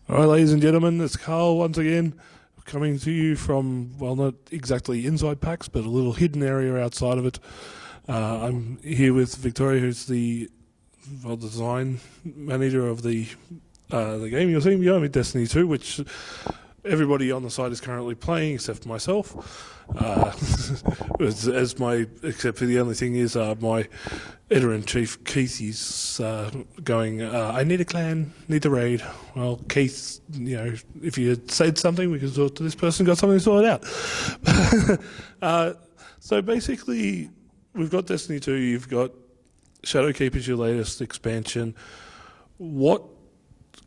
All right, ladies and gentlemen, it's Carl once again, coming to you from, well, not exactly inside PAX, but a little hidden area outside of it. I'm here with Victoria, who's the design manager of the game. You're seeing behind me, Destiny 2, which everybody on the site is currently playing except for myself. Except for the only thing is my editor-in-chief Keith is going, I need a clan, need a raid. Well, Keith, if you had said something, we could talk to this person, got something sorted out. So basically, we've got Destiny 2, you've got Shadowkeep as your latest expansion.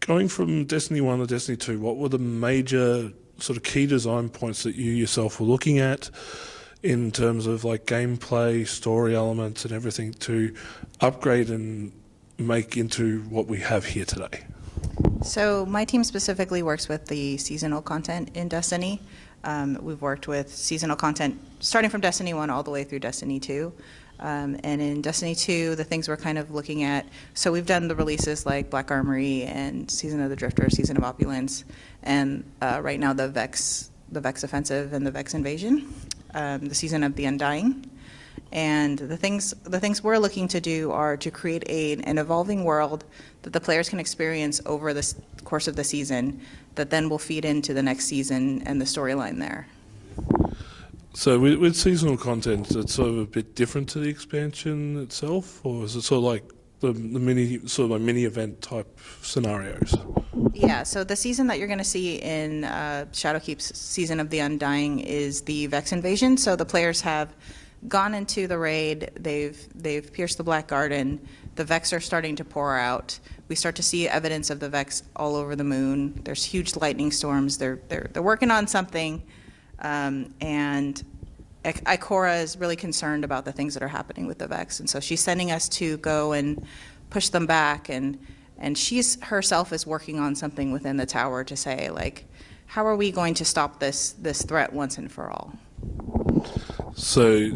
Going from Destiny 1 to Destiny 2, what were the major sort of key design points that you yourself were looking at in terms of like gameplay, story elements and everything to upgrade and make into what we have here today? So my team specifically works with the seasonal content in Destiny. We've worked with seasonal content starting from Destiny 1 all the way through Destiny 2. And in Destiny 2, the things we're kind of looking at, so we've done the releases like Black Armory and Season of the Drifter, Season of Opulence, and right now the Vex Offensive and the Vex Invasion, the Season of the Undying. And the things we're looking to do are to create an evolving world that the players can experience over the course of the season that then will feed into the next season and the storyline there. So with seasonal content, it's sort of a bit different to the expansion itself, or is it sort of like the mini event type scenarios? Yeah, so the season that you're going to see in Shadowkeep's Season of the Undying is the Vex Invasion. So the players have gone into the raid, they've pierced the Black Garden, the Vex are starting to pour out. We start to see evidence of the Vex all over the moon. There's huge lightning storms. They're working on something. And Ikora is really concerned about the things that are happening with the Vex, and so she's sending us to go and push them back, and she's herself is working on something within the tower to say, like, how are we going to stop this threat once and for all? So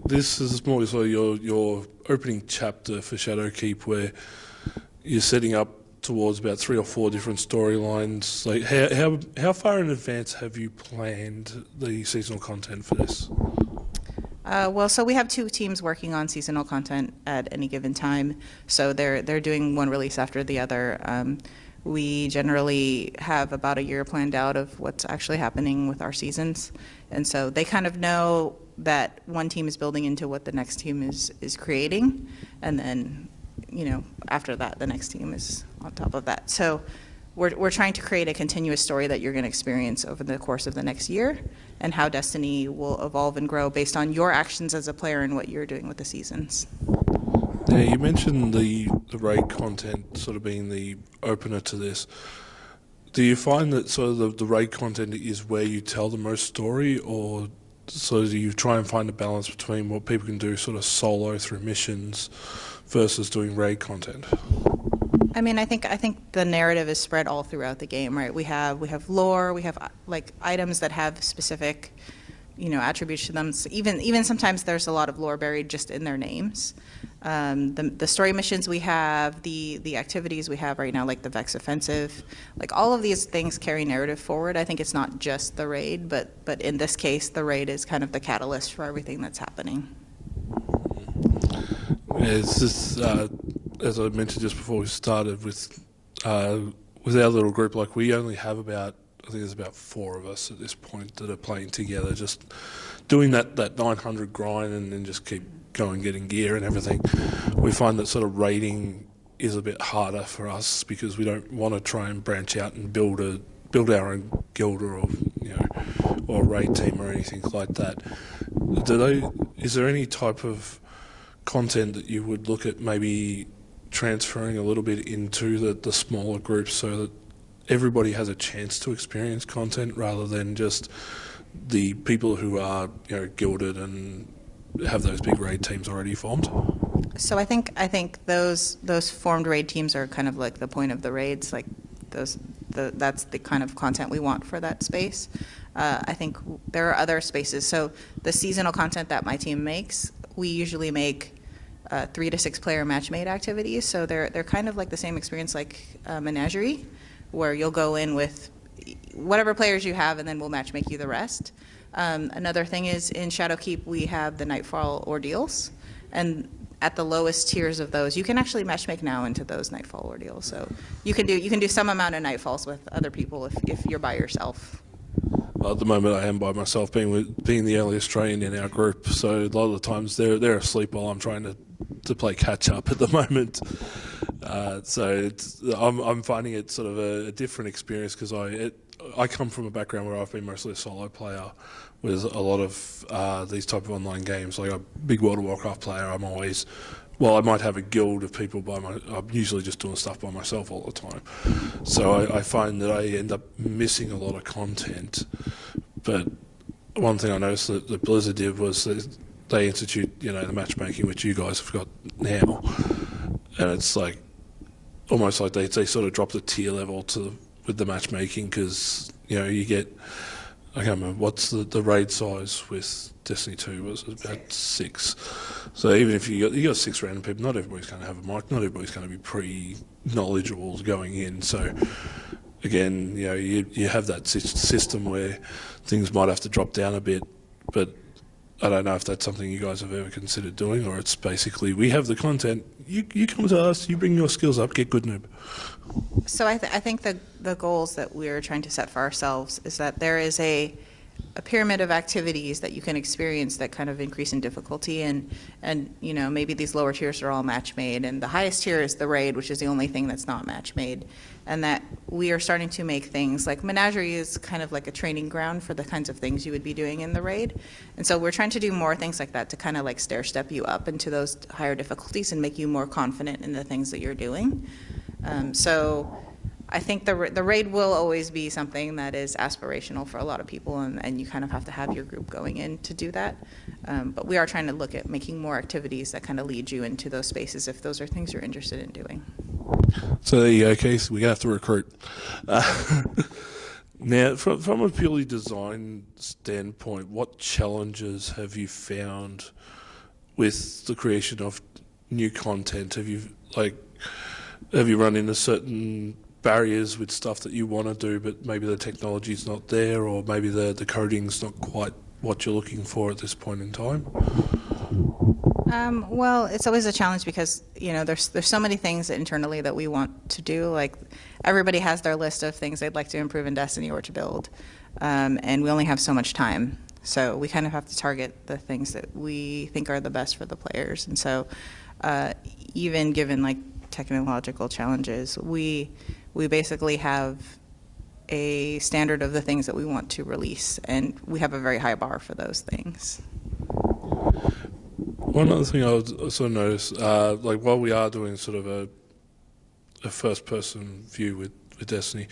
this is more so your opening chapter for Shadowkeep, where you're setting up towards about 3 or 4 different storylines. Like, how far in advance have you planned the seasonal content for this? Well, so we have 2 teams working on seasonal content at any given time. So they're doing one release after the other. We generally have about a year planned out of what's actually happening with our seasons, and so they kind of know that one team is building into what the next team is creating, and then after that, the next team is on top of that. So we're trying to create a continuous story that you're going to experience over the course of the next year, and how Destiny will evolve and grow based on your actions as a player and what you're doing with the seasons. Yeah, you mentioned the raid content sort of being the opener to this. Do you find that sort of the raid content is where you tell the most story, or so do you try and find a balance between what people can do sort of solo through missions versus doing raid content? I mean, I think the narrative is spread all throughout the game, right? We have lore, we have like items that have specific, attributes to them. So even sometimes there's a lot of lore buried just in their names. The story missions we have, the activities we have right now, like the Vex Offensive, like all of these things carry narrative forward. I think it's not just the raid, but in this case, the raid is kind of the catalyst for everything that's happening. Yeah, it's just, as I mentioned just before we started, with our little group, like we only have about, I think there's about 4 of us at this point that are playing together, just doing that 900 grind and then just keep going, getting gear and everything. We find that sort of raiding is a bit harder for us because we don't want to try and branch out and build our own guild or raid team or anything like that. Is there any type of content that you would look at maybe transferring a little bit into the smaller groups so that everybody has a chance to experience content rather than just the people who are guilded and have those big raid teams already formed? So I think those formed raid teams are kind of like the point of the raids, like that's the kind of content we want for that space. I think there are other spaces. So the seasonal content that my team makes, we usually make 3 to 6 player match made activities. So they're kind of like the same experience like Menagerie, where you'll go in with whatever players you have, and then we'll match make you the rest. Another thing is in Shadowkeep we have the Nightfall ordeals, and at the lowest tiers of those, you can actually matchmake now into those Nightfall ordeals. So you can do some amount of Nightfalls with other people if you're by yourself. Well, at the moment, I am by myself, being the only Australian in our group. So a lot of the times they're asleep while I'm trying to play catch up at the moment. So I'm finding it sort of a different experience because I come from a background where I've been mostly a solo player with a lot of these type of online games. Like a big World of Warcraft player, I'm always, well, I might have a guild of people I'm usually just doing stuff by myself all the time. So I find that I end up missing a lot of content. But one thing I noticed that Blizzard did was that they institute, the matchmaking, which you guys have got now. And it's like, almost like they sort of drop the tier level with the matchmaking because, you get, I can't remember, what's the raid size with Destiny 2 was about 6. So even if you got 6 random people, not everybody's going to have a mic, not everybody's going to be pretty knowledgeable going in. So again, you have that system where things might have to drop down a bit, but I don't know if that's something you guys have ever considered doing, or it's basically, we have the content, you come to us, you bring your skills up, get good noob. So I think the goals that we're trying to set for ourselves is that there is a pyramid of activities that you can experience that kind of increase in difficulty, and maybe these lower tiers are all match made, and the highest tier is the raid, which is the only thing that's not match made. And that we are starting to make things like Menagerie is kind of like a training ground for the kinds of things you would be doing in the raid. And so we're trying to do more things like that to kind of like stair step you up into those higher difficulties and make you more confident in the things that you're doing. So I think the raid will always be something that is aspirational for a lot of people, and you kind of have to have your group going in to do that. But we are trying to look at making more activities that kind of lead you into those spaces if those are things you're interested in doing. So there you go, Keith. We're going to have to recruit. Now, from a purely design standpoint, what challenges have you found with the creation of new content? Have you run into certain barriers with stuff that you want to do, but maybe the technology's not there, or maybe the coding's not quite what you're looking for at this point in time? Well, it's always a challenge because there's so many things internally that we want to do. Like everybody has their list of things they'd like to improve in Destiny or to build, and we only have so much time. So we kind of have to target the things that we think are the best for the players. And so even given like technological challenges, we basically have a standard of the things that we want to release, and we have a very high bar for those things. One other thing I also noticed, while we are doing sort of a first-person view with Destiny,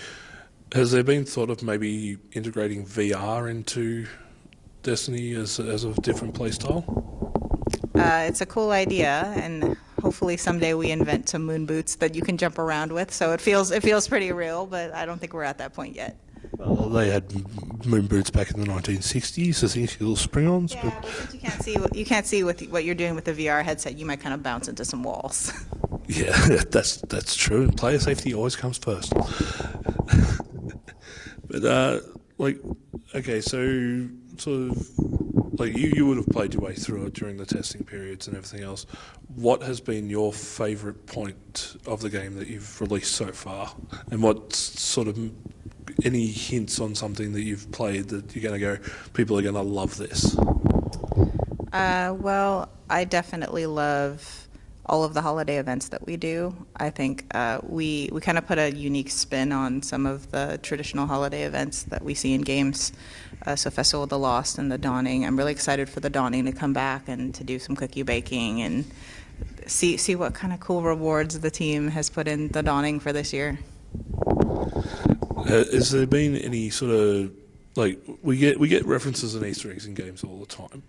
has there been thought of maybe integrating VR into Destiny as a different play style? It's a cool idea, and hopefully someday we invent some moon boots that you can jump around with. So it feels pretty real, but I don't think we're at that point yet. Well, they had moon boots back in the 1960s, I think, little spring-ons. Yeah, but since you can't see with what you're doing with the VR headset, you might kind of bounce into some walls. Yeah, that's true. And player safety always comes first. But okay, so sort of like you would have played your way through it during the testing periods and everything else. What has been your favourite point of the game that you've released so far, and what sort of any hints on something that you've played that you're going to go, people are going to love this? Well, I definitely love all of the holiday events that we do. I think we kind of put a unique spin on some of the traditional holiday events that we see in games. So Festival of the Lost and the Dawning. I'm really excited for the Dawning to come back and to do some cookie baking and see what kind of cool rewards the team has put in the Dawning for this year. Has there been any sort of, like, we get references and Easter eggs in games all the time.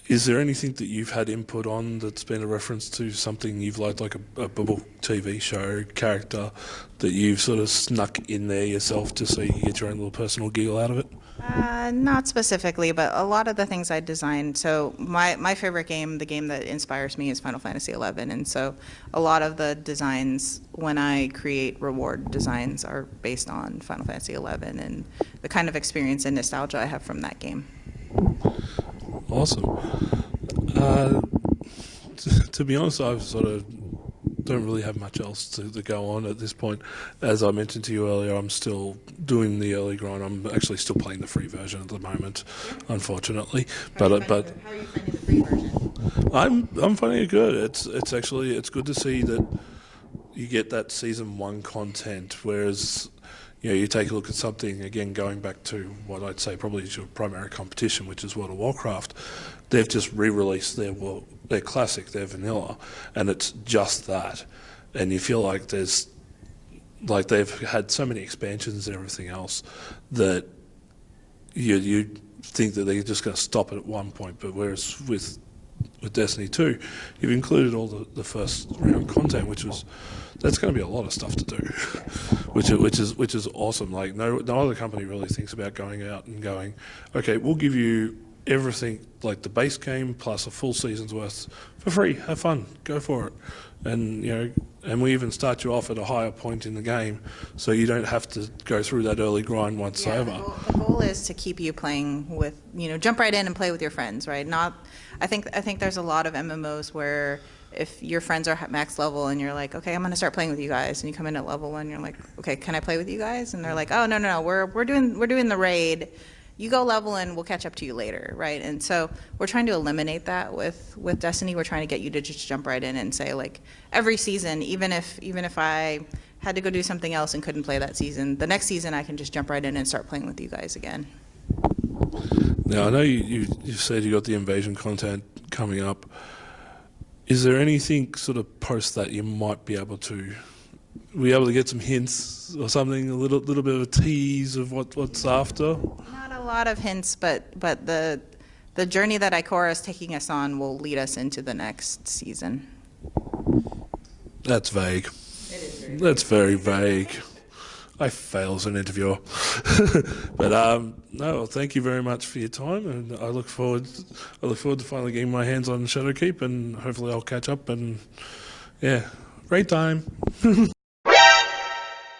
Is there anything that you've had input on that's been a reference to something you've liked, like a Bubble TV show character that you've sort of snuck in there yourself just so you get your own little personal giggle out of it? Not specifically, but a lot of the things I designed. So my favorite game, the game that inspires me, is Final Fantasy 11, and so a lot of the designs when I create reward designs are based on Final Fantasy 11 and the kind of experience and nostalgia I have from that game. Awesome. Uh, to be honest, I've sort of don't really have much else to go on at this point. As I mentioned to you earlier, I'm still doing the early grind. I'm actually still playing the free version at the moment, unfortunately. How are you finding the free version? I'm finding it good. It's actually it's good to see that you get that season one content, whereas you take a look at something again, going back to what I'd say probably is your primary competition, which is World of Warcraft. They've just re-released their classic, their vanilla, and it's just that. And you feel like they've had so many expansions and everything else that you think that they're just going to stop it at one point. But whereas with Destiny 2, you've included all the first round content, that's going to be a lot of stuff to do, which is awesome. Like no other company really thinks about going out and going, okay, we'll give you everything, like the base game plus a full season's worth for free. Have fun, go for it, and and we even start you off at a higher point in the game, so you don't have to go through that early grind once over. The goal is to keep you playing with, jump right in and play with your friends, right? I think there's a lot of MMOs where if your friends are at max level and you're like, okay, I'm going to start playing with you guys, and you come in at level 1, you're like, okay, can I play with you guys? And they're like, oh no, we're doing the raid. You go level and we'll catch up to you later, right? And so we're trying to eliminate that with Destiny. We're trying to get you to just jump right in and say, like, every season, even if I had to go do something else and couldn't play that season, the next season I can just jump right in and start playing with you guys again. Now I know you said you got the invasion content coming up. Is there anything sort of post that you might be able to get some hints or something, a little bit of a tease of what's after? Not a lot of hints, but the journey that Ikora is taking us on will lead us into the next season. That's vague. It is very That's very vague. I fail as an interviewer. But no, thank you very much for your time, and I look forward to finally getting my hands on Shadowkeep, and hopefully I'll catch up, and yeah, great time.